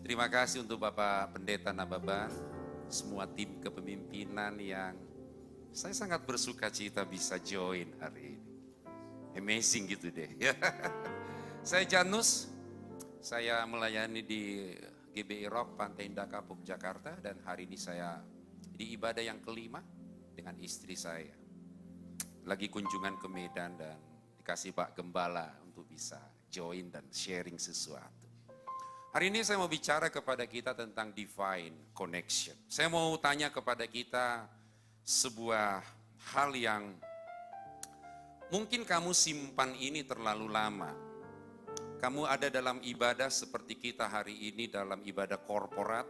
Terima kasih untuk Bapak Pendeta Nababan, semua tim kepemimpinan yang saya sangat bersuka cita bisa join hari ini. Amazing gitu deh. Saya Janus, saya melayani di GBI Rock Pantai Indah Kapuk Jakarta dan hari ini saya di ibadah yang kelima dengan istri saya. Lagi kunjungan ke Medan dan dikasih Pak Gembala untuk bisa join dan sharing sesuatu. Hari ini saya mau bicara kepada kita tentang divine connection. Saya mau tanya kepada kita sebuah hal yang mungkin kamu simpan ini terlalu lama. Kamu ada dalam ibadah seperti kita hari ini dalam ibadah korporat.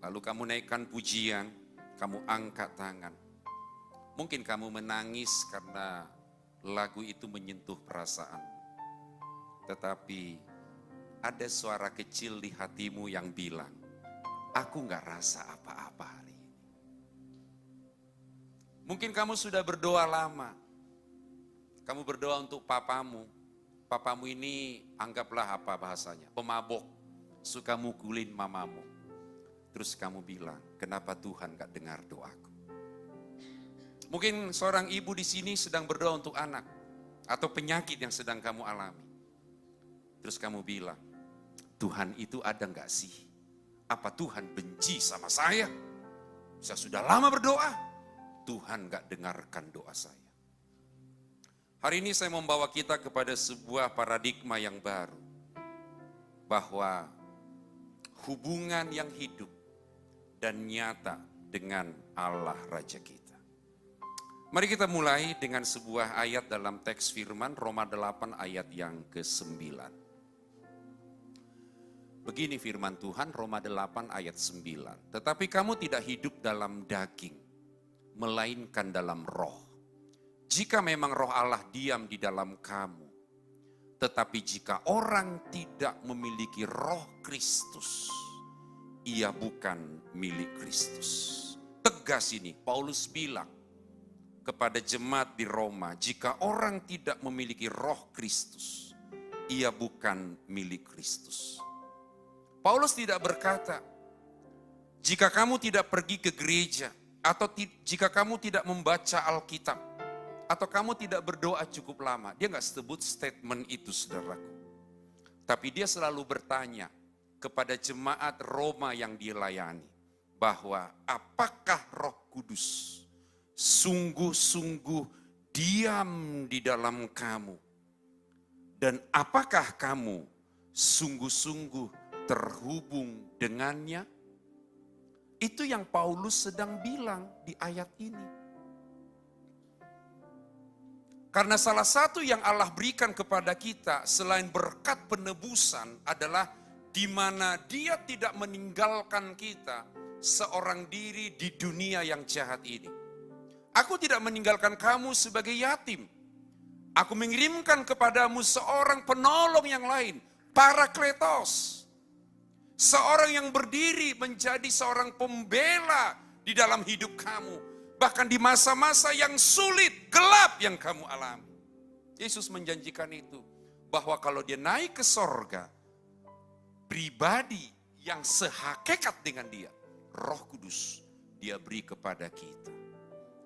Lalu kamu naikkan pujian, kamu angkat tangan. Mungkin kamu menangis karena lagu itu menyentuh perasaan. Tetapi ada suara kecil di hatimu yang bilang, aku gak rasa apa-apa hari ini. Mungkin kamu sudah berdoa lama. Kamu berdoa untuk papamu. Papamu ini anggaplah apa bahasanya, pemabok, suka mukulin mamamu. Terus kamu bilang, kenapa Tuhan gak dengar doaku? Mungkin seorang ibu di sini sedang berdoa untuk anak atau penyakit yang sedang kamu alami. Terus kamu bilang, Tuhan itu ada gak sih? Apa Tuhan benci sama saya? Saya sudah lama berdoa, Tuhan gak dengarkan doa saya. Hari ini saya membawa kita kepada sebuah paradigma yang baru. Bahwa hubungan yang hidup dan nyata dengan Allah Raja kita. Mari kita mulai dengan sebuah ayat dalam teks firman Roma 8 ayat yang ke-9. Begini firman Tuhan, Roma 8 ayat 9. Tetapi kamu tidak hidup dalam daging, melainkan dalam roh. Jika memang roh Allah diam di dalam kamu, tetapi jika orang tidak memiliki roh Kristus, ia bukan milik Kristus. Tegas ini, Paulus bilang kepada jemaat di Roma, jika orang tidak memiliki roh Kristus, ia bukan milik Kristus. Paulus tidak berkata, jika kamu tidak pergi ke gereja, atau jika kamu tidak membaca Alkitab, atau kamu tidak berdoa cukup lama. Dia nggak sebut statement itu, saudaraku. Tapi dia selalu bertanya kepada jemaat Roma yang dia layani, bahwa apakah Roh Kudus sungguh-sungguh diam di dalam kamu? Dan apakah kamu sungguh-sungguh terhubung dengannya? Itu yang Paulus sedang bilang di ayat ini. Karena salah satu yang Allah berikan kepada kita selain berkat penebusan adalah di mana Dia tidak meninggalkan kita seorang diri di dunia yang jahat ini. Aku tidak meninggalkan kamu sebagai yatim. Aku mengirimkan kepadamu seorang penolong yang lain, Parakletos. Seorang yang berdiri menjadi seorang pembela di dalam hidup kamu. Bahkan di masa-masa yang sulit, gelap yang kamu alami. Yesus menjanjikan itu. Bahwa kalau dia naik ke sorga, pribadi yang sehakikat dengan dia, Roh Kudus, dia beri kepada kita.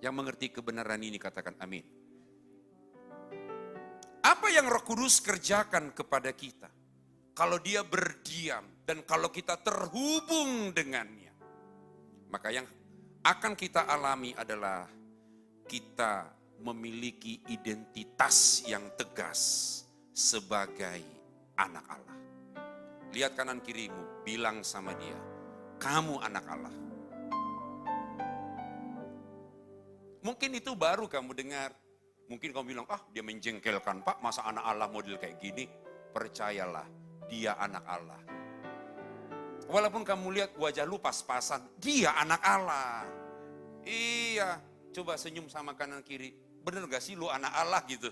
Yang mengerti kebenaran ini katakan amin. Apa yang Roh Kudus kerjakan kepada kita? Kalau dia berdiam dan kalau kita terhubung dengannya, maka yang akan kita alami adalah kita memiliki identitas yang tegas sebagai anak Allah. Lihat kanan kirimu, bilang sama dia, kamu anak Allah. Mungkin itu baru kamu dengar. Mungkin kamu bilang, dia menjengkelkan Pak, masa anak Allah model kayak gini? Percayalah, dia anak Allah. Walaupun kamu lihat wajah lu pas-pasan, dia anak Allah. Iya, coba senyum sama kanan kiri. Bener gak sih lu anak Allah gitu?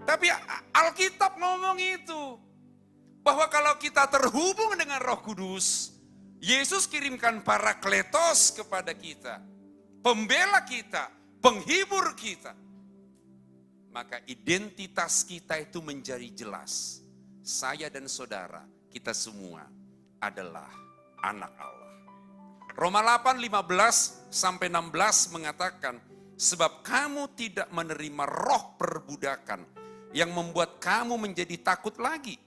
Tapi Alkitab ngomong itu. Bahwa kalau kita terhubung dengan Roh Kudus, Yesus kirimkan Parakletos kepada kita. Pembela kita, penghibur kita. Maka identitas kita itu menjadi jelas. Saya dan saudara, kita semua adalah anak Allah. Roma 8:15-16 mengatakan, sebab kamu tidak menerima roh perbudakan yang membuat kamu menjadi takut lagi.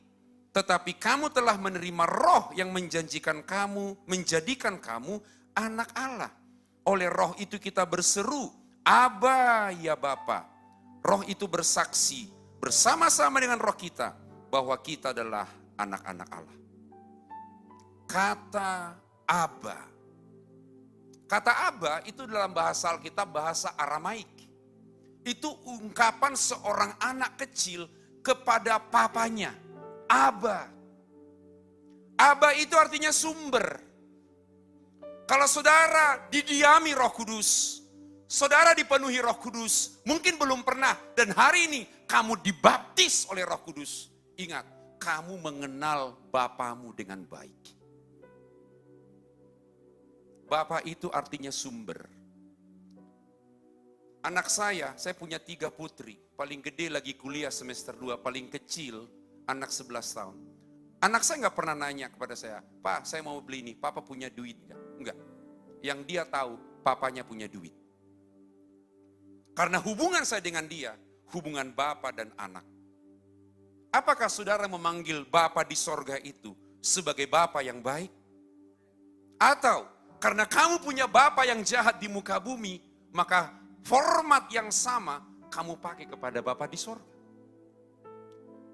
Tetapi kamu telah menerima roh yang menjadikan kamu anak Allah. Oleh roh itu kita berseru, Aba ya Bapa. Roh itu bersaksi bersama-sama dengan roh kita bahwa kita adalah anak-anak Allah. Kata Aba. Kata Aba itu dalam bahasa Alkitab bahasa Aramaik. Itu ungkapan seorang anak kecil kepada papanya. Aba. Aba itu artinya sumber. Kalau saudara didiami Roh Kudus, saudara dipenuhi Roh Kudus, mungkin belum pernah, dan hari ini kamu dibaptis oleh Roh Kudus. Ingat, kamu mengenal Bapamu dengan baik. Bapa itu artinya sumber. Anak saya punya 3 putri. Paling gede lagi kuliah semester 2, paling kecil anak 11 tahun. Anak saya gak pernah nanya kepada saya, Pak saya mau beli ini, Papa punya duit gak? Enggak. Yang dia tahu, papanya punya duit. Karena hubungan saya dengan dia, hubungan bapa dan anak. Apakah saudara memanggil bapa di sorga itu sebagai bapa yang baik? Atau karena kamu punya bapa yang jahat di muka bumi, maka format yang sama kamu pakai kepada bapa di sorga?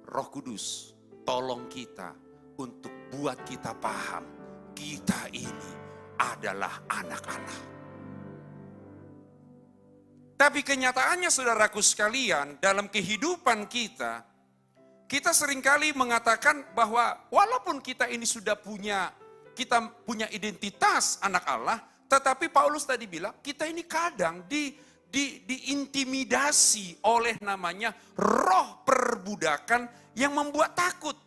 Roh Kudus tolong kita untuk buat kita paham, kita ini adalah anak Allah. Tapi kenyataannya saudaraku sekalian, dalam kehidupan kita seringkali mengatakan bahwa walaupun kita ini sudah punya identitas anak Allah, tetapi Paulus tadi bilang kita ini kadang diintimidasi oleh namanya roh perbudakan yang membuat takut.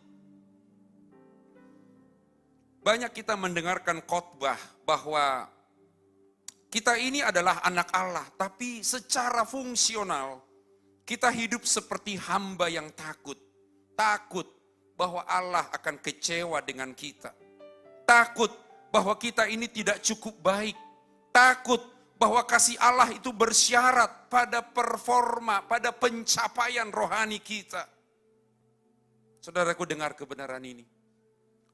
Banyak kita mendengarkan khotbah bahwa kita ini adalah anak Allah, tapi secara fungsional kita hidup seperti hamba yang takut. Takut bahwa Allah akan kecewa dengan kita. Takut bahwa kita ini tidak cukup baik. Takut bahwa kasih Allah itu bersyarat pada performa, pada pencapaian rohani kita. Saudaraku dengar kebenaran ini.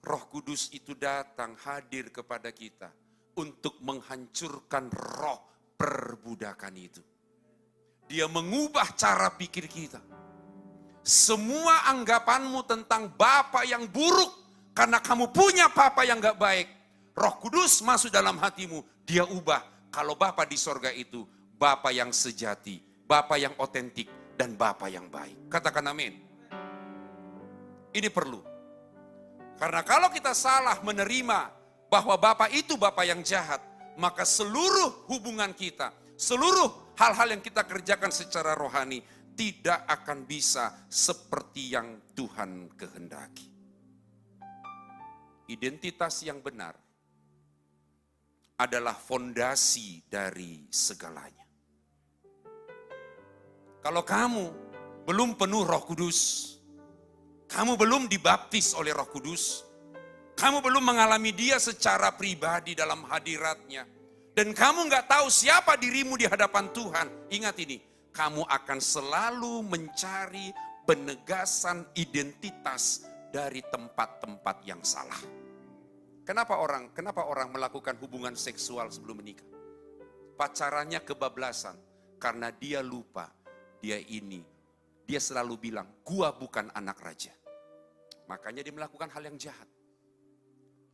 Roh Kudus itu datang hadir kepada kita untuk menghancurkan roh perbudakan itu. Dia mengubah cara pikir kita. Semua anggapanmu tentang Bapa yang buruk karena kamu punya Bapa yang gak baik. Roh Kudus masuk dalam hatimu, dia ubah. Kalau Bapa di sorga itu Bapa yang sejati, Bapa yang otentik, dan Bapa yang baik. Katakan amin. Ini perlu. Karena kalau kita salah menerima bahwa Bapa itu Bapa yang jahat, maka seluruh hubungan kita, seluruh hal-hal yang kita kerjakan secara rohani tidak akan bisa seperti yang Tuhan kehendaki. Identitas yang benar adalah fondasi dari segalanya. Kalau kamu belum penuh Roh Kudus, kamu belum dibaptis oleh Roh Kudus, kamu belum mengalami dia secara pribadi dalam hadiratnya, dan kamu gak tahu siapa dirimu di hadapan Tuhan, ingat ini, kamu akan selalu mencari penegasan identitas dari tempat-tempat yang salah. Kenapa orang melakukan hubungan seksual sebelum menikah? Pacarannya kebablasan, karena dia lupa, dia selalu bilang, gua bukan anak raja. Makanya dia melakukan hal yang jahat.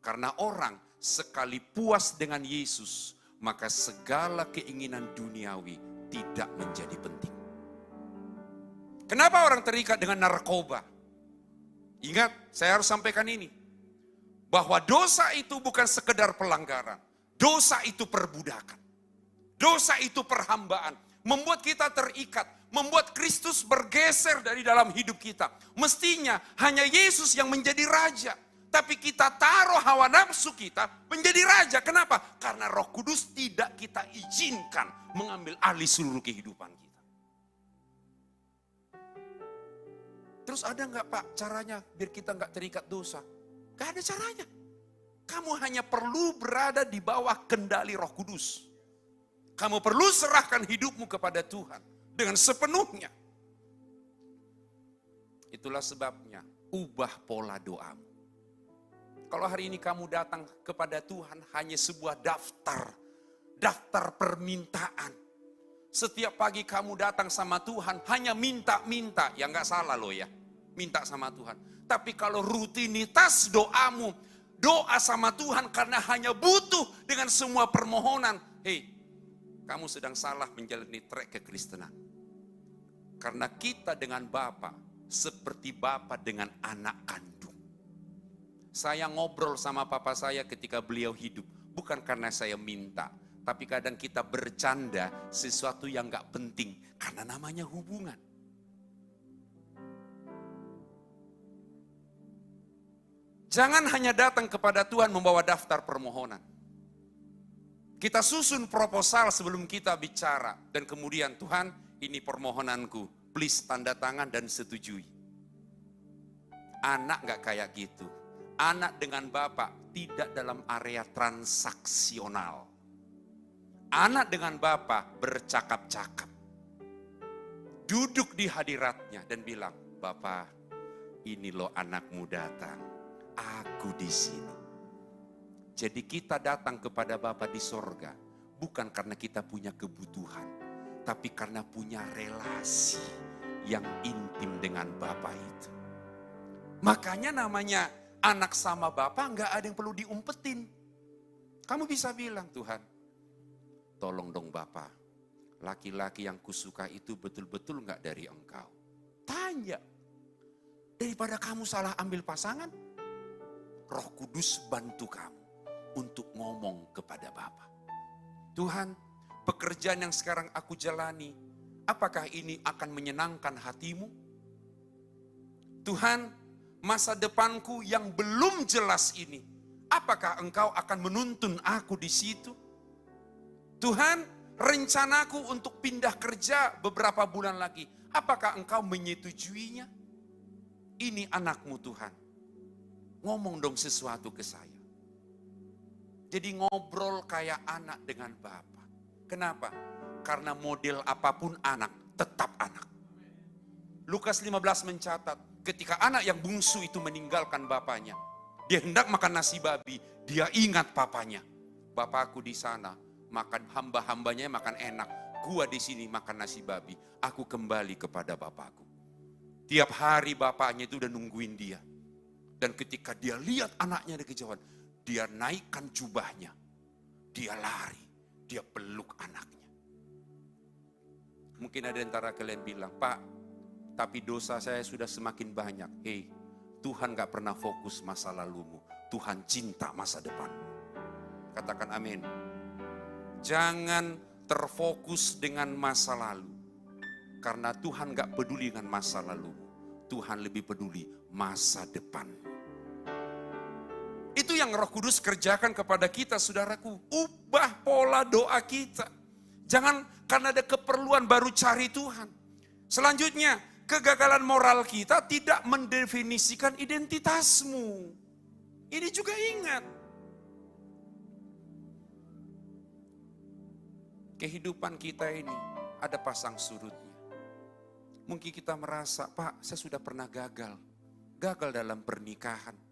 Karena orang sekali puas dengan Yesus, maka segala keinginan duniawi tidak menjadi penting. Kenapa orang terikat dengan narkoba? Ingat, saya harus sampaikan ini. Bahwa dosa itu bukan sekedar pelanggaran. Dosa itu perbudakan. Dosa itu perhambaan. Membuat kita terikat. Membuat Kristus bergeser dari dalam hidup kita. Mestinya hanya Yesus yang menjadi raja. Tapi kita taruh hawa nafsu kita menjadi raja. Kenapa? Karena Roh Kudus tidak kita izinkan mengambil alih seluruh kehidupan kita. Terus ada nggak Pak caranya biar kita nggak terikat dosa? Gak ada caranya. Kamu hanya perlu berada di bawah kendali Roh Kudus. Kamu perlu serahkan hidupmu kepada Tuhan dengan sepenuhnya. Itulah sebabnya, ubah pola doamu. Kalau hari ini kamu datang kepada Tuhan hanya sebuah daftar permintaan. Setiap pagi kamu datang sama Tuhan hanya minta-minta, ya nggak salah loh ya, minta sama Tuhan. Tapi kalau rutinitas doamu, doa sama Tuhan karena hanya butuh dengan semua permohonan, kamu sedang salah menjalani trek kekristenan. Karena kita dengan Bapa seperti Bapa dengan anak kandung. Saya ngobrol sama papa saya ketika beliau hidup, bukan karena saya minta, tapi kadang kita bercanda sesuatu yang gak penting, karena namanya hubungan. Jangan hanya datang kepada Tuhan membawa daftar permohonan. Kita susun proposal sebelum kita bicara, dan kemudian Tuhan, ini permohonanku, please tanda tangan dan setujui. Anak gak kayak gitu. Anak dengan Bapak tidak dalam area transaksional. Anak dengan Bapak bercakap-cakap. Duduk di hadiratnya dan bilang, Bapak, ini loh anakmu datang. Aku di sini. Jadi kita datang kepada Bapa di sorga bukan karena kita punya kebutuhan, tapi karena punya relasi yang intim dengan Bapa itu. Makanya namanya anak sama Bapa nggak ada yang perlu diumpetin. Kamu bisa bilang, Tuhan, tolong dong Bapa, laki-laki yang kusuka itu betul-betul nggak dari Engkau? Tanya. Daripada kamu salah ambil pasangan, Roh Kudus bantu kamu untuk ngomong kepada Bapa. Tuhan, pekerjaan yang sekarang aku jalani, apakah ini akan menyenangkan hatimu? Tuhan, masa depanku yang belum jelas ini, apakah Engkau akan menuntun aku di situ? Tuhan, rencanaku untuk pindah kerja beberapa bulan lagi, apakah Engkau menyetujuinya? Ini anakmu Tuhan, ngomong dong sesuatu ke saya. Jadi ngobrol kayak anak dengan Bapa. Kenapa? Karena model apapun anak, tetap anak. Lukas 15 mencatat, ketika anak yang bungsu itu meninggalkan bapaknya, dia hendak makan nasi babi, dia ingat papanya. Bapakku di sana makan hamba-hambanya makan enak, gua di sini makan nasi babi. Aku kembali kepada bapakku. Tiap hari bapaknya itu udah nungguin dia. Dan ketika dia lihat anaknya di kejauhan, dia naikkan jubahnya, dia lari, dia peluk anaknya. Mungkin ada antara kalian bilang, Pak, tapi dosa saya sudah semakin banyak. Tuhan gak pernah fokus masa lalumu. Tuhan cinta masa depanmu. Katakan amin. Jangan terfokus dengan masa lalu. Karena Tuhan gak peduli dengan masa lalumu. Tuhan lebih peduli masa depanmu. Itu yang Roh Kudus kerjakan kepada kita, saudaraku. Ubah pola doa kita. Jangan karena ada keperluan baru cari Tuhan. Selanjutnya, kegagalan moral kita tidak mendefinisikan identitasmu. Ini juga ingat. Kehidupan kita ini ada pasang surutnya. Mungkin kita merasa, Pak, saya sudah pernah gagal. Gagal dalam pernikahan.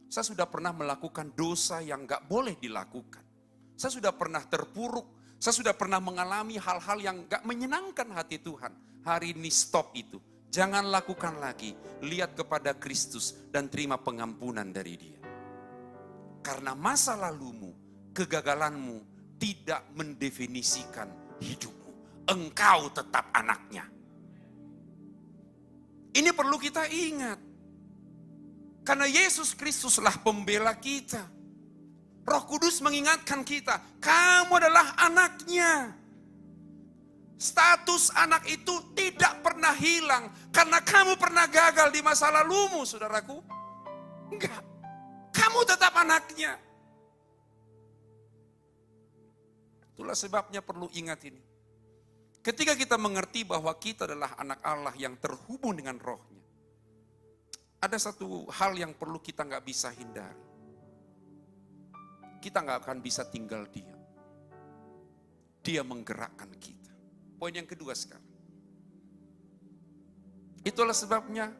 Saya sudah pernah melakukan dosa yang gak boleh dilakukan. Saya sudah pernah terpuruk. Saya sudah pernah mengalami hal-hal yang gak menyenangkan hati Tuhan. Hari ini stop itu. Jangan lakukan lagi. Lihat kepada Kristus dan terima pengampunan dari Dia. Karena masa lalumu, kegagalanmu tidak mendefinisikan hidupmu. Engkau tetap anaknya. Ini perlu kita ingat. Karena Yesus Kristuslah pembela kita. Roh Kudus mengingatkan kita, kamu adalah anaknya. Status anak itu tidak pernah hilang. Karena kamu pernah gagal di masa lalumu, saudaraku. Enggak. Kamu tetap anaknya. Itulah sebabnya perlu ingat ini. Ketika kita mengerti bahwa kita adalah anak Allah yang terhubung dengan rohnya. ada satu hal yang perlu kita nggak bisa hindari. Kita nggak akan bisa tinggal diam. Dia menggerakkan kita. Poin yang kedua sekarang. Itulah sebabnya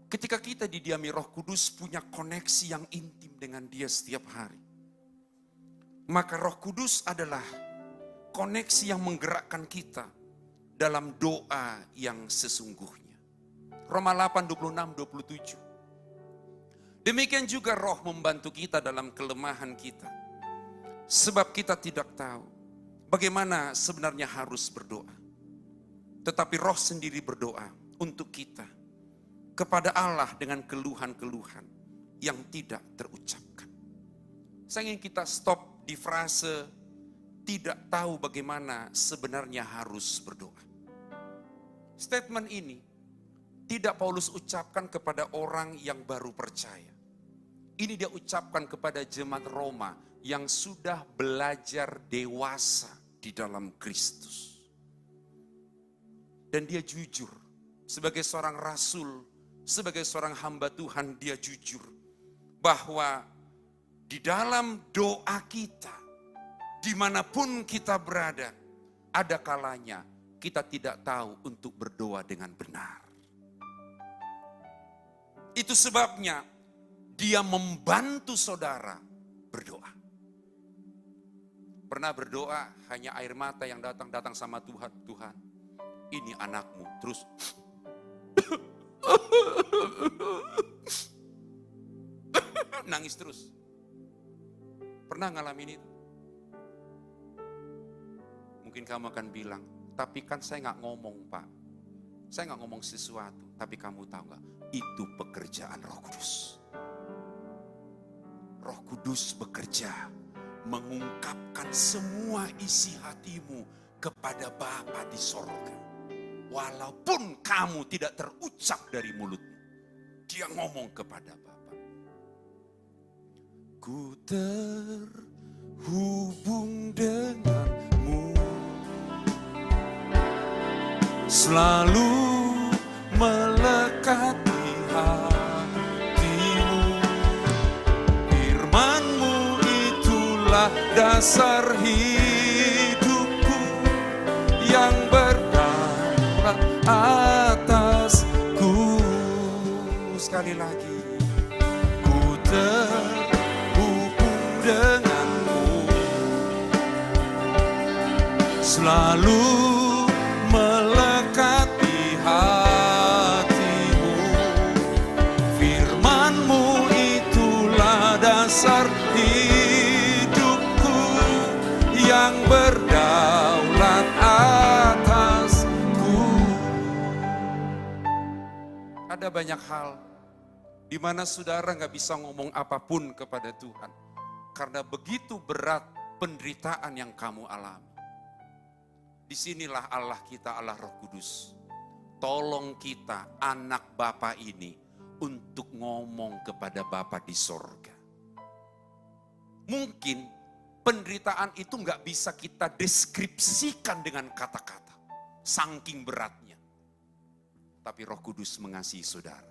ketika kita didiami Roh Kudus punya koneksi yang intim dengan Dia setiap hari. Maka Roh Kudus adalah koneksi yang menggerakkan kita dalam doa yang sesungguhnya. Roma 8, 26, 27. Demikian juga Roh membantu kita dalam kelemahan kita. Sebab kita tidak tahu bagaimana sebenarnya harus berdoa. Tetapi Roh sendiri berdoa untuk kita kepada Allah dengan keluhan-keluhan yang tidak terucapkan. Saya ingin kita stop di frase tidak tahu bagaimana sebenarnya harus berdoa. Statement ini tidak Paulus ucapkan kepada orang yang baru percaya. Ini dia ucapkan kepada jemaat Roma yang sudah belajar dewasa di dalam Kristus. Dan dia jujur, sebagai seorang rasul, sebagai seorang hamba Tuhan, dia jujur bahwa di dalam doa kita, dimanapun kita berada, ada kalanya kita tidak tahu untuk berdoa dengan benar. Itu sebabnya dia membantu saudara berdoa. Pernah berdoa hanya air mata yang datang sama Tuhan. Tuhan, ini anakmu. Terus nangis terus. Pernah ngalamin itu? Mungkin kamu akan bilang, tapi kan saya nggak ngomong Pak. Saya nggak ngomong sesuatu. Tapi kamu tahu nggak? Itu pekerjaan Roh Kudus. Roh Kudus bekerja mengungkapkan semua isi hatimu kepada Bapa di sorga. Walaupun kamu tidak terucap dari mulutmu, dia ngomong kepada Bapa. Ku terhubung denganmu, selalu melekat di hatimu. Firman-Mu itulah dasar hidupku yang berdaulat atasku. Sekali lagi, ku denganmu, selalu melekat di hatimu. Firman-Mu itulah dasar hidupku yang berdaulat atasku. Ada banyak hal di mana saudara nggak bisa ngomong apapun kepada Tuhan. Karena begitu berat penderitaan yang kamu alami. Disinilah Allah kita, Allah Roh Kudus. Tolong kita, anak Bapa ini, untuk ngomong kepada Bapa di sorga. Mungkin penderitaan itu nggak bisa kita deskripsikan dengan kata-kata. Saking beratnya. Tapi Roh Kudus mengasihi saudara.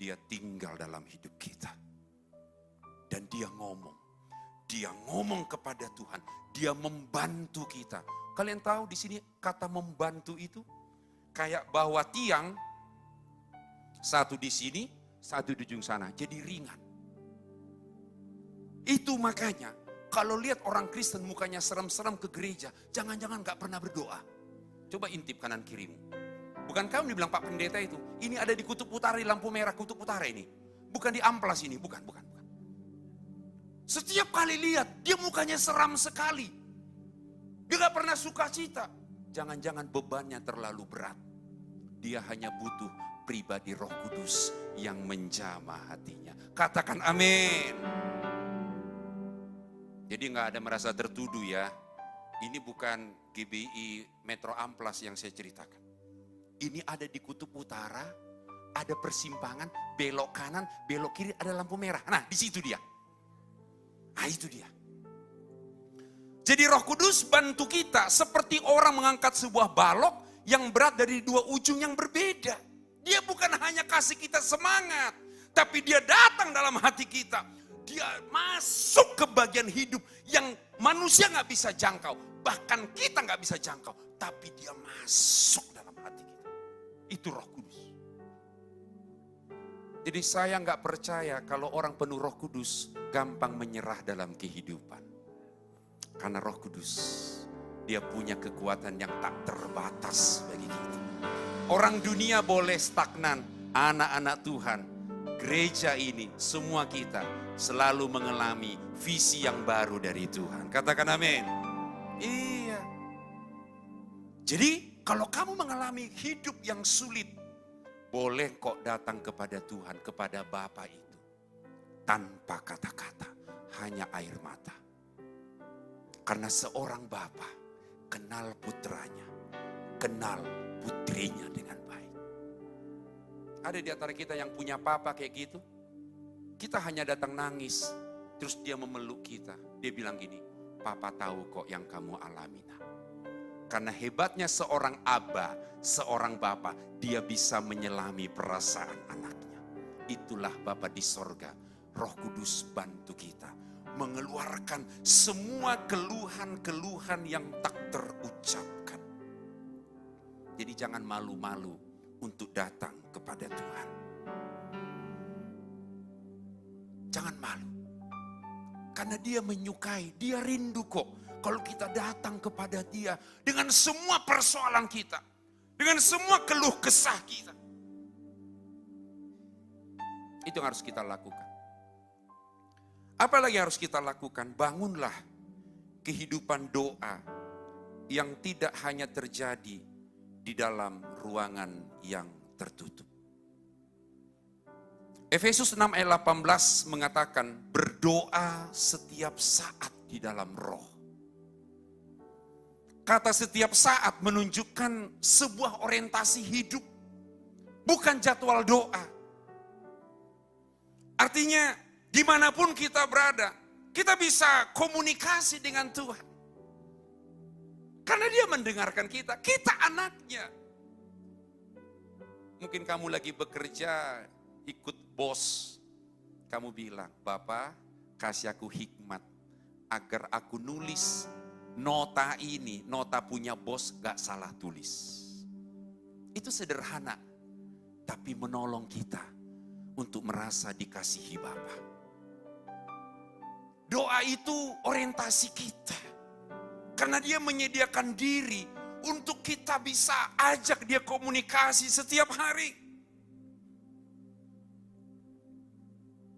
Dia tinggal dalam hidup kita. Dan dia ngomong kepada Tuhan, dia membantu kita. Kalian tahu di sini kata membantu itu kayak bawa tiang, satu di sini, satu di ujung sana, jadi ringan. Itu makanya kalau lihat orang Kristen mukanya serem-serem ke gereja, jangan-jangan gak pernah berdoa. Coba intip kanan kirimu. Bukan kamu dibilang Pak Pendeta itu, ini ada di kutub utara, di lampu merah kutub utara ini. Bukan di amplas ini, bukan. Setiap kali lihat, dia mukanya seram sekali. Dia gak pernah sukacita. Jangan-jangan bebannya terlalu berat. Dia hanya butuh pribadi Roh Kudus yang menjamah hatinya. Katakan amin. Jadi gak ada merasa tertuduh ya. Ini bukan GBI Metro Amplas yang saya ceritakan. Ini ada di kutub utara, ada persimpangan, belok kanan, belok kiri, ada lampu merah. Nah, di situ dia. Nah, itu dia. Jadi Roh Kudus bantu kita seperti orang mengangkat sebuah balok yang berat dari dua ujung yang berbeda. Dia bukan hanya kasih kita semangat, tapi dia datang dalam hati kita. Dia masuk ke bagian hidup yang manusia nggak bisa jangkau. Bahkan kita nggak bisa jangkau. Tapi dia masuk dalam hati kita. Itu Roh Kudus. Jadi saya nggak percaya kalau orang penuh Roh Kudus gampang menyerah dalam kehidupan. Karena Roh Kudus, dia punya kekuatan yang tak terbatas bagi kita. Orang dunia boleh stagnan, anak-anak Tuhan, gereja ini, semua kita selalu mengalami visi yang baru dari Tuhan. Katakan amin. Iya. Jadi kalau kamu mengalami hidup yang sulit, boleh kok datang kepada Tuhan, kepada Bapa itu. Tanpa kata-kata, hanya air mata. Karena seorang Bapa kenal putranya, kenal putrinya dengan baik. Ada di antara kita yang punya papa kayak gitu. Kita hanya datang nangis, terus dia memeluk kita. Dia bilang gini, Papa tahu kok yang kamu alami. Karena hebatnya seorang aba, seorang bapa, dia bisa menyelami perasaan anaknya. Itulah Bapa di sorga. Roh Kudus bantu kita mengeluarkan semua keluhan-keluhan yang tak terucapkan. Jadi jangan malu-malu untuk datang kepada Tuhan. Jangan malu. Karena dia menyukai, dia rindu kok. Kalau kita datang kepada dia dengan semua persoalan kita. Dengan semua keluh kesah kita. Itu yang harus kita lakukan. Apalagi harus kita lakukan? Bangunlah kehidupan doa yang tidak hanya terjadi di dalam ruangan yang tertutup. Efesus 6 ayat 18 mengatakan berdoa setiap saat di dalam roh. Kata setiap saat menunjukkan sebuah orientasi hidup, bukan jadwal doa. Artinya dimanapun kita berada, kita bisa komunikasi dengan Tuhan. Karena dia mendengarkan kita, kita anaknya. Mungkin kamu lagi bekerja, ikut bos. Kamu bilang, Bapak kasih aku hikmat agar aku nulis nota ini, nota punya bos gak salah tulis. Itu sederhana, tapi menolong kita untuk merasa dikasihi Bapa. Doa itu orientasi kita. Karena dia menyediakan diri untuk kita bisa ajak dia komunikasi setiap hari.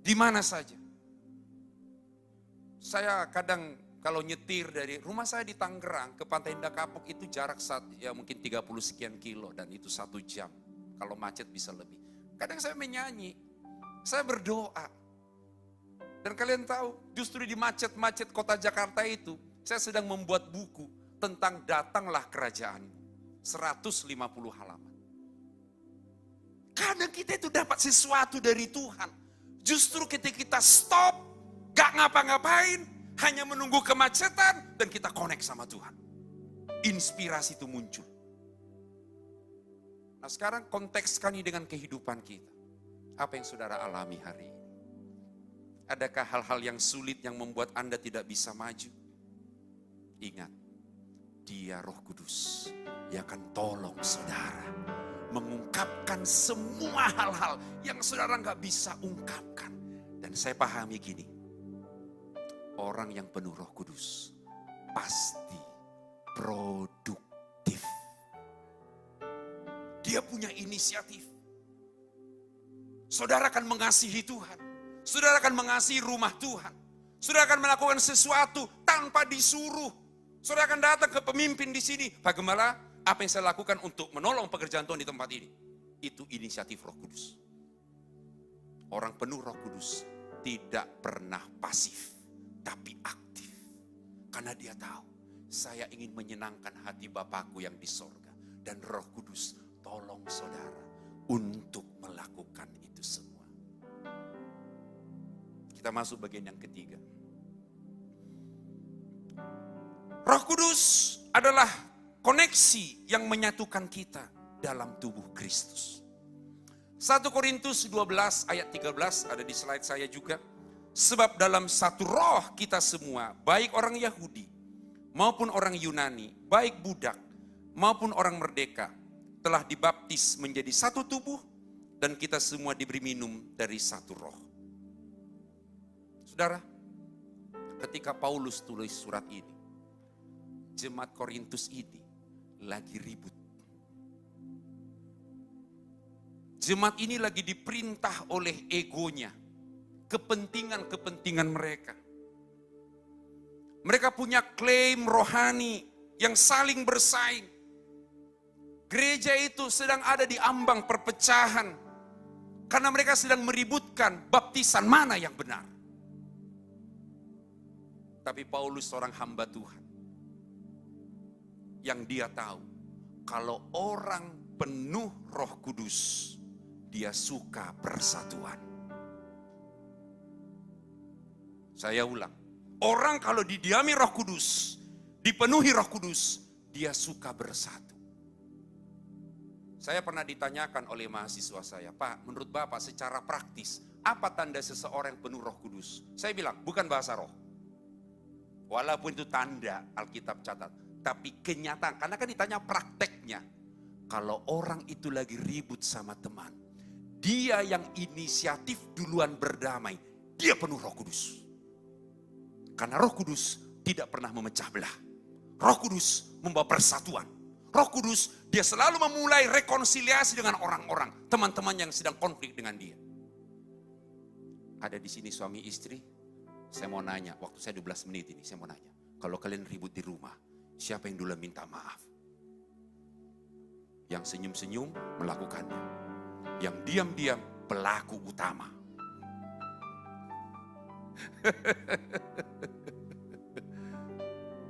Di mana saja. Saya kadang kalau nyetir dari rumah saya di Tangerang ke Pantai Indah Kapuk itu jarak mungkin 30 sekian kilo dan itu 1 jam. Kalau macet bisa lebih. Kadang saya menyanyi, saya berdoa. Dan kalian tahu, justru di macet-macet kota Jakarta itu, saya sedang membuat buku tentang datanglah kerajaan. 150 halaman. Kadang kita itu dapat sesuatu dari Tuhan. Justru ketika kita stop, gak ngapa-ngapain, hanya menunggu kemacetan, dan kita connect sama Tuhan. Inspirasi itu muncul. Nah sekarang kontekskan ini dengan kehidupan kita. Apa yang saudara alami hari ini? Adakah hal-hal yang sulit yang membuat Anda tidak bisa maju? Ingat, Dia Roh Kudus yang akan tolong saudara mengungkapkan semua hal-hal yang saudara gak bisa ungkapkan. Dan saya pahami gini, orang yang penuh Roh Kudus pasti produktif. Dia punya inisiatif. Saudara akan mengasihi Tuhan. Saudara akan mengasihi rumah Tuhan. Saudara akan melakukan sesuatu tanpa disuruh. Saudara akan datang ke pemimpin di sini. Pak Gembala, apa yang saya lakukan untuk menolong pekerjaan Tuhan di tempat ini? Itu inisiatif Roh Kudus. Orang penuh Roh Kudus tidak pernah pasif, tapi aktif. Karena dia tahu, saya ingin menyenangkan hati Bapakku yang di sorga. Dan Roh Kudus tolong saudara untuk melakukan itu semua. Kita masuk bagian yang ketiga. Roh Kudus adalah koneksi yang menyatukan kita dalam tubuh Kristus. 1 Korintus 12 ayat 13 ada di slide saya juga. Sebab dalam satu roh kita semua, baik orang Yahudi maupun orang Yunani, baik budak maupun orang merdeka, telah dibaptis menjadi satu tubuh dan kita semua diberi minum dari satu roh. Saudara, ketika Paulus tulis surat ini, jemaat Korintus ini lagi ribut. Jemaat ini lagi diperintah oleh egonya, kepentingan-kepentingan mereka. Mereka punya klaim rohani yang saling bersaing. Gereja itu sedang ada di ambang perpecahan karena mereka sedang meributkan baptisan mana yang benar. Tapi Paulus seorang hamba Tuhan yang dia tahu kalau orang penuh Roh Kudus, dia suka persatuan. Saya ulang, orang kalau didiami Roh Kudus, dipenuhi Roh Kudus, dia suka bersatu. Saya pernah ditanyakan oleh mahasiswa saya, Pak, menurut Bapak secara praktis, apa tanda seseorang yang penuh Roh Kudus? Saya bilang, bukan bahasa roh. Walaupun itu tanda Alkitab catat, tapi kenyataan, karena kan ditanya prakteknya. Kalau orang itu lagi ribut sama teman, dia yang inisiatif duluan berdamai, dia penuh Roh Kudus. Karena Roh Kudus tidak pernah memecah belah. Roh Kudus membawa persatuan. Roh Kudus dia selalu memulai rekonsiliasi dengan orang-orang, teman-teman yang sedang konflik dengan dia. Ada di sini suami istri, saya mau nanya, waktu saya 12 menit ini, saya mau nanya. Kalau kalian ribut di rumah, siapa yang dulu minta maaf? Yang senyum-senyum melakukannya. Yang diam-diam pelaku utama.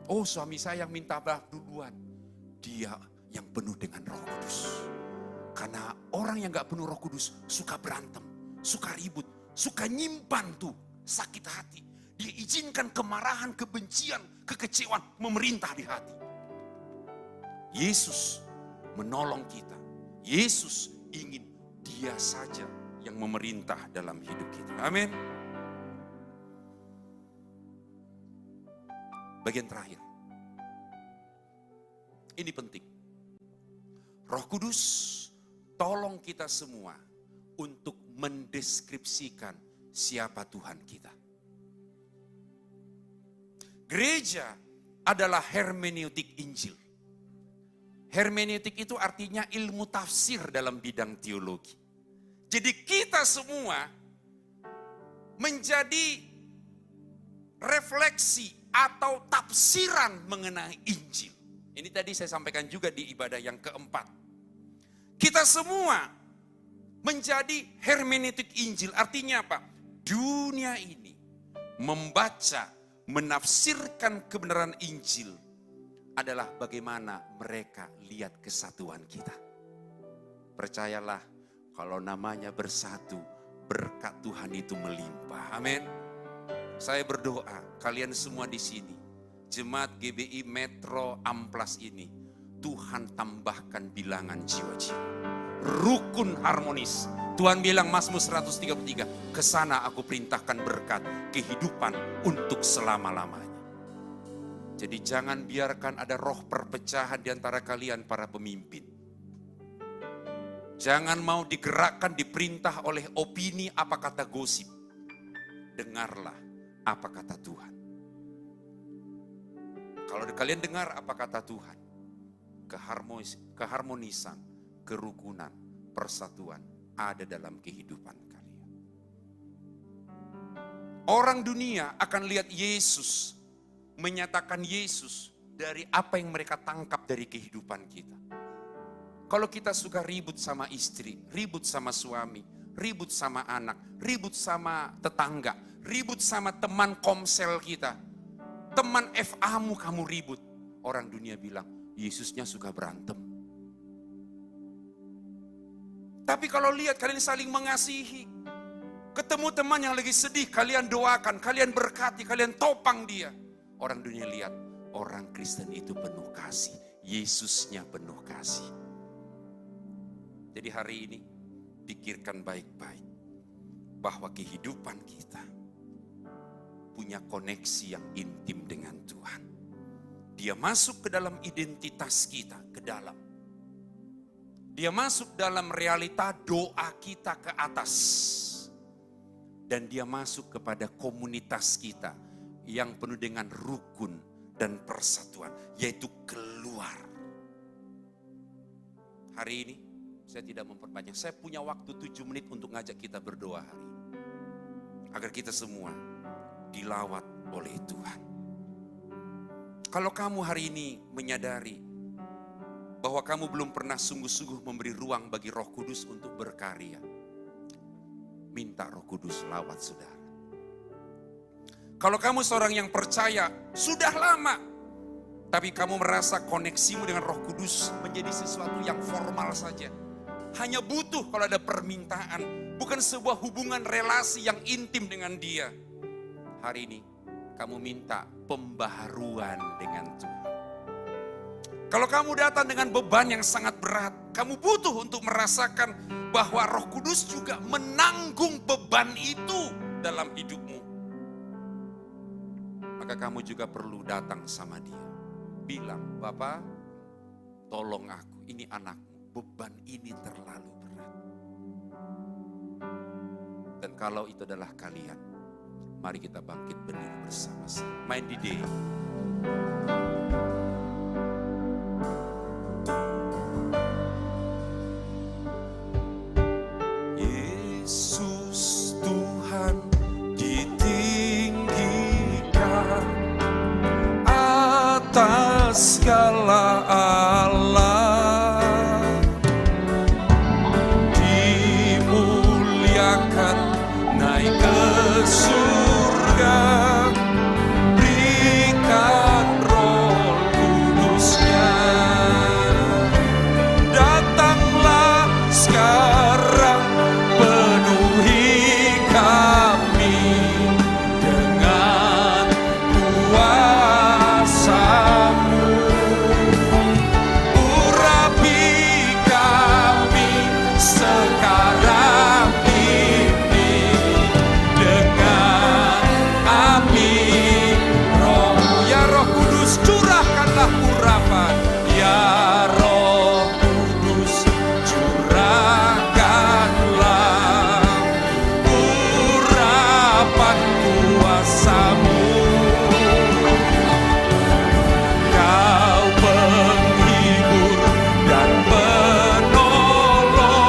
Oh, suami saya yang minta maaf duluan. Dia yang penuh dengan Roh Kudus. Karena orang yang gak penuh Roh Kudus suka berantem, suka ribut, suka nyimpan tuh sakit hati. Dia izinkan kemarahan, kebencian, kekecewaan memerintah di hati. Yesus menolong kita. Yesus ingin Dia saja yang memerintah dalam hidup kita. Amin. Bagian terakhir. Ini penting. Roh Kudus tolong kita semua untuk mendeskripsikan siapa Tuhan kita. Gereja adalah hermeneutik Injil. Hermeneutik itu artinya ilmu tafsir dalam bidang teologi. Jadi kita semua menjadi refleksi atau tafsiran mengenai Injil. Ini tadi saya sampaikan juga di ibadah yang keempat. Kita semua menjadi hermeneutik Injil. Artinya apa? Dunia ini membaca, menafsirkan kebenaran Injil adalah bagaimana mereka lihat kesatuan kita. Percayalah, kalau namanya bersatu, berkat Tuhan itu melimpah. Amin. Saya berdoa, kalian semua di sini, Jemaat GBI Metro Amplas ini, Tuhan tambahkan bilangan jiwa-jiwa. Rukun harmonis. Tuhan bilang Mazmur 133, kesana aku perintahkan berkat kehidupan untuk selama-lamanya. Jadi jangan biarkan ada roh perpecahan di antara kalian para pemimpin. Jangan mau digerakkan, diperintah oleh opini apa kata gosip. Dengarlah apa kata Tuhan. Kalau kalian dengar apa kata Tuhan, keharmonisan, kerukunan, persatuan ada dalam kehidupan kalian. Orang dunia akan lihat Yesus, menyatakan Yesus dari apa yang mereka tangkap dari kehidupan kita. Kalau kita suka ribut sama istri, ribut sama suami, ribut sama anak, ribut sama tetangga, ribut sama teman komsel kita, teman FA-mu kamu ribut. Orang dunia bilang, Yesusnya suka berantem. Tapi kalau lihat kalian saling mengasihi, ketemu teman yang lagi sedih, kalian doakan, kalian berkati, kalian topang dia. Orang dunia lihat, orang Kristen itu penuh kasih. Yesusnya penuh kasih. Jadi hari ini, pikirkan baik-baik bahwa kehidupan kita punya koneksi yang intim dengan Tuhan. Dia masuk ke dalam identitas kita, ke dalam. Dia masuk dalam realita doa kita ke atas. Dan dia masuk kepada komunitas kita yang penuh dengan rukun dan persatuan, yaitu keluar. Hari ini saya tidak memperbanyak, saya punya waktu 7 menit untuk ngajak kita berdoa hari ini. Agar kita semua dilawat oleh Tuhan. Kalau kamu hari ini menyadari bahwa kamu belum pernah sungguh-sungguh memberi ruang bagi Roh Kudus untuk berkarya, minta Roh Kudus lawat saudara. Kalau kamu seorang yang percaya sudah lama, tapi kamu merasa koneksimu dengan Roh Kudus menjadi sesuatu yang formal saja, hanya butuh kalau ada permintaan, bukan sebuah hubungan relasi yang intim dengan Dia. Hari ini kamu minta pembaharuan dengan Tuhan. Kalau kamu datang dengan beban yang sangat berat, kamu butuh untuk merasakan bahwa Roh Kudus juga menanggung beban itu dalam hidupmu. Maka kamu juga perlu datang sama Dia. Bilang, Bapak, tolong aku, ini anakmu, beban ini terlalu berat. Dan kalau itu adalah kalian, mari kita bangkit berdiri bersama-sama. Main di day. Yesus Tuhan ditinggikan atas segala alam, dimuliakan naik ke surga, berikan Roh Kudusnya. Datanglah sekarang, penuhi kami dengan kuasa-Mu. Urapi kami sekarang ini dengan api Roh-Mu. Ya Roh Kudus, curahkanlah urapan. Ya Roh Kudus, curahkanlah urapan kuasa-Mu. Kau penghibur dan penolong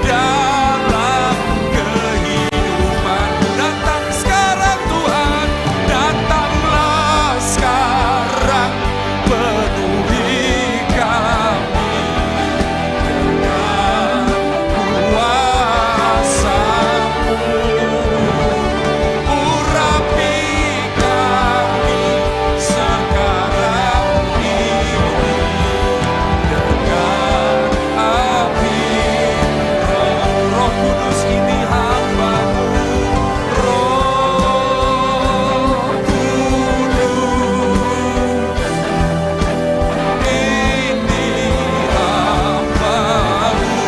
dalam kehidupan. Datang sekarang Tuhan, datanglah sekarang, penuhi kami dengan kuasa-Mu. Urapi kami sekarang ini dengan api Roh Kudus, ini hamba-Mu. Roh Kudus, ini hamba-Mu.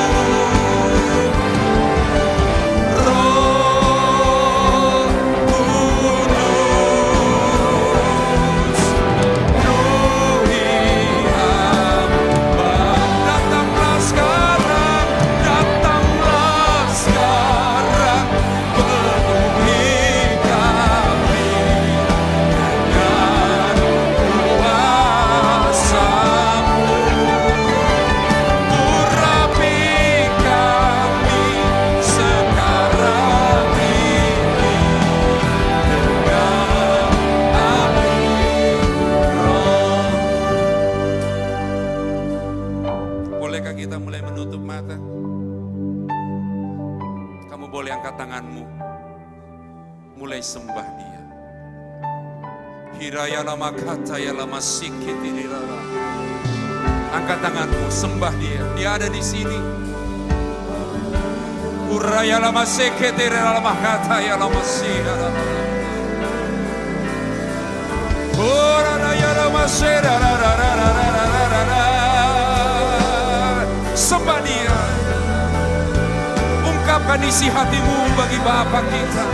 Roh Kudus, penuhi hamba. Datanglah sekarang, datanglah sekarang, penuhi kami dengan kuasa-Mu. Urapi kami sekarang ini dengan api Roh. Bolehkah kita mulai menutup mata? Kamu boleh angkat tanganmu, mulai sembah Dia. Hiraya lama kata ya lama sikit ini lama. Angkat tanganmu, sembah Dia. Dia ada di sini. Uraya lama sikit ini lama kata ya lama sikit. Uraya lama sikit. Sembah Dia. Nyatakan isi hatimu bagi Bapa kita.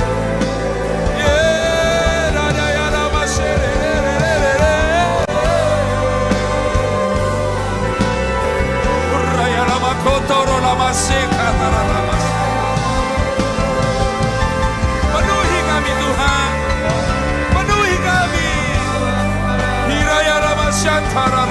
Penuhi kami Tuhan, penuhi kami. Hiraya Rama Shantara.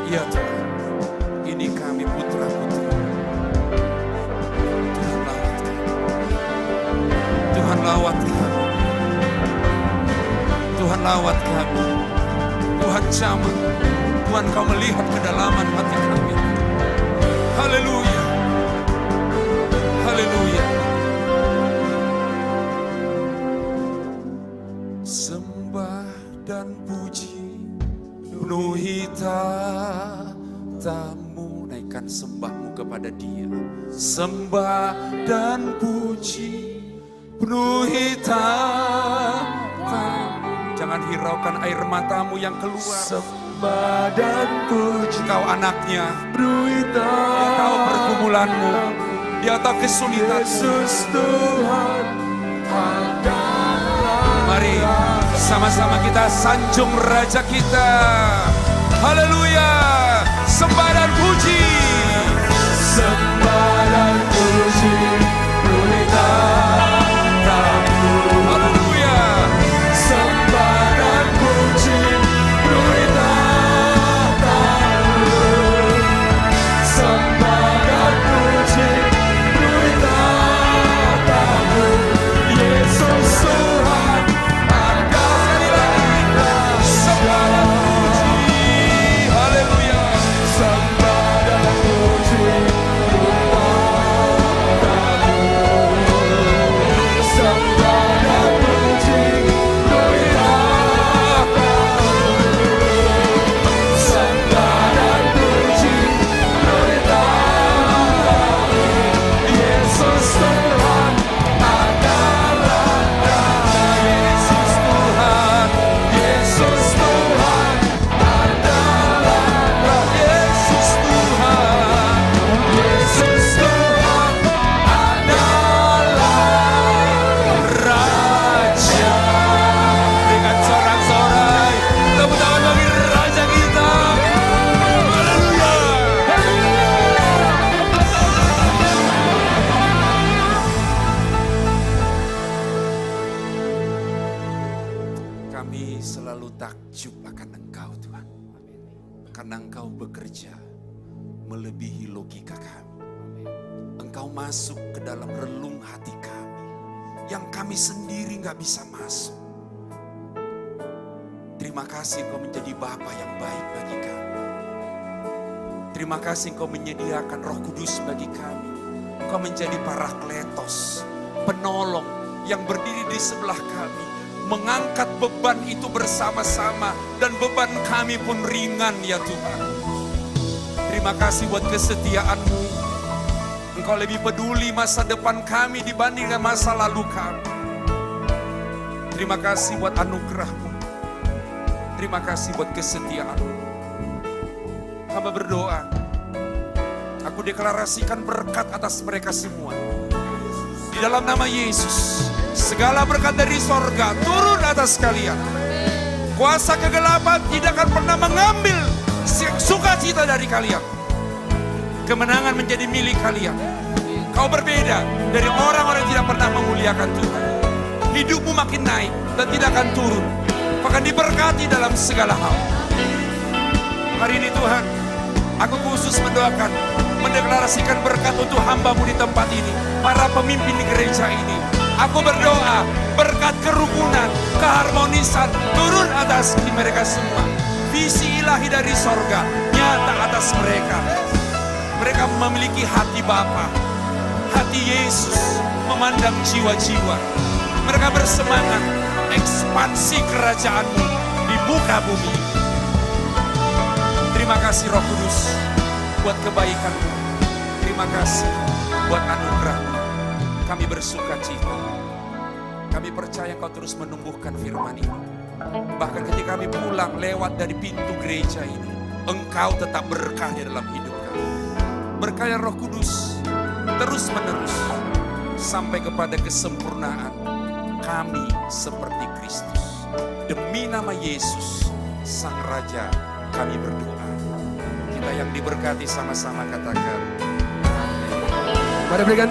Ya Tuhan, ini kami putra-putri. Tuhan lawat kami. Tuhan lawat kami. Tuhan lawat kami. Tuhan jamah. Tuhan kau melihat kedalaman hati kami. Haleluya. Haleluya. Sembah dan puji penuhi tatamu. Naikkan sembahmu kepada Dia. Sembah dan puji penuhi tatamu. Jangan hiraukan air matamu yang keluar. sembah dan puji. Engkau anaknya, Berita Engkau pergumulanmu, di atas kesulitan. Yesus Tuhan adalah. Mari sama-sama kita sanjung Raja kita. Haleluya, sembah dan puji. Sembah dan puji, berita kamu. Haleluya, Sembah dan puji, berita kamu. Sembah dan puji, berita kamu. Yesus Tuhan adalah. sembah dan puji. Haleluya, Sembah dan puji, berita kamu. Sembah dan puji, berita kamu. Sembah dan puji, berita kamu. Yesus Tuhan adalah. Yesus Tuhan, Yesus Tuhan adalah. Yesus Tuhan, Yesus Tuhan adalah. Raja. Dengan sorak-sorai, tepuk tangan bagi Raja kita. Haleluya. Kami selalu takjub akan Engkau Tuhan. Karena Engkau bekerja melebihi logika kami. Engkau masuk ke dalam relung hati kami. Yang kami sendiri gak bisa masuk. Terima kasih Engkau menjadi Bapa yang baik bagi kami. Terima kasih Engkau menyediakan Roh Kudus bagi kami. Engkau menjadi Parakletos, penolong yang berdiri di sebelah kami. Mengangkat beban itu bersama-sama. Dan beban kami pun ringan ya Tuhan. Terima kasih buat kesetiaan-Mu. Engkau lebih peduli masa depan kami dibandingkan masa lalu kami. Terima kasih buat anugerah-Mu. Terima kasih buat kesetiaan-Mu. Hamba berdoa. Aku deklarasikan berkat atas mereka semua. Di dalam nama Yesus. Segala berkat dari sorga turun atas kalian. Kuasa kegelapan tidak akan pernah mengambil sukacita dari kalian. Kemenangan menjadi milik kalian. Kau berbeda dari orang-orang yang tidak pernah memuliakan Tuhan. Hidupmu makin naik dan tidak akan turun. Bahkan diberkati dalam segala hal. Hari ini Tuhan, aku khusus mendoakan, mendeklarasikan berkat untuk hamba-Mu di tempat ini. Para pemimpin di gereja ini. Aku berdoa, berkat kerukunan, keharmonisan turun atas mereka semua. Visi ilahi dari sorga nyata atas mereka. Mereka memiliki hati Bapa, hati Yesus, memandang jiwa-jiwa. Mereka bersemangat ekspansi kerajaan-Mu di muka bumi. Terima kasih Roh Kudus buat kebaikan-Mu. Terima kasih buat anugerah-Mu. Kami bersuka cita. Kami percaya Kau terus menumbuhkan firman ini. Bahkan ketika kami pulang lewat dari pintu gereja ini, Engkau tetap berkah di dalam hidup kami. Berkah Roh Kudus terus menerus sampai kepada kesempurnaan kami seperti Kristus. Demi nama Yesus Sang Raja kami berdoa. Kita yang diberkati sama-sama katakan. Mari berikan